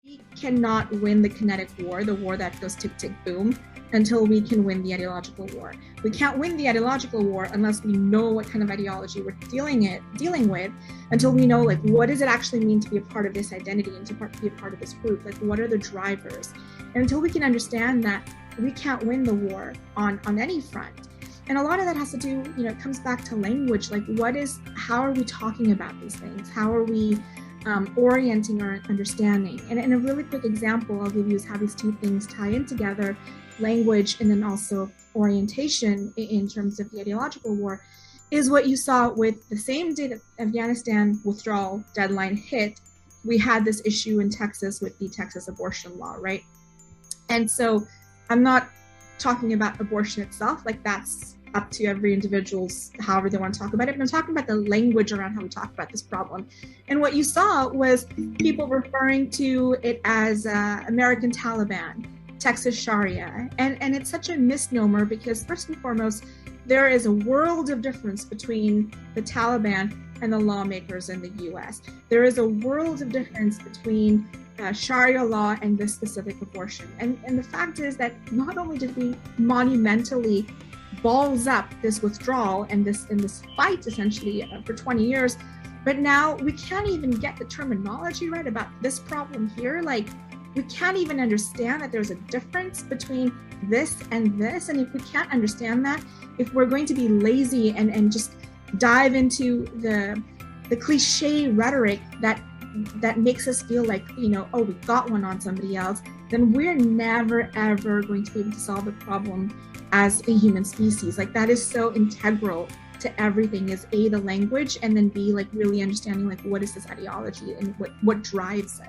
We cannot win the kinetic war, the war that goes tick, tick, boom, until we can win the ideological war. We can't win the ideological war unless we know what kind of ideology we're dealing with, until we know, like, what does it actually mean to be a part of this identity and to be a part of this group? Like, what are the drivers? And until we can understand that, we can't win the war on any front. And a lot of that has to do, it comes back to language. Like, how are we talking about these things? How are we orienting our understanding? And a really quick example I'll give you is how these two things tie in together, language and then also orientation in terms of the ideological war, is what you saw with the same day that Afghanistan withdrawal deadline hit. We had this issue in Texas with the Texas abortion law, right? And so I'm not talking about abortion itself, like that's up to every individual's however they want to talk about it, but I'm talking about the language around how we talk about this problem. And what you saw was people referring to it as American Taliban, Texas Sharia, and it's such a misnomer because first and foremost, there is a world of difference between the Taliban and the lawmakers in the US. There is a world of difference between Sharia law and this specific abortion. And the fact is that not only did we monumentally balls up this withdrawal and this fight essentially for 20 years, but now we can't even get the terminology right about this problem here. Like, we can't even understand that there's a difference between this and this. And if we can't understand that, if we're going to be lazy and just dive into the cliche rhetoric that makes us feel like, oh, we got one on somebody else, then we're never, ever going to be able to solve the problem as a human species. Like, that is so integral to everything, is A, the language, and then B, like really understanding like what is this ideology and what drives it.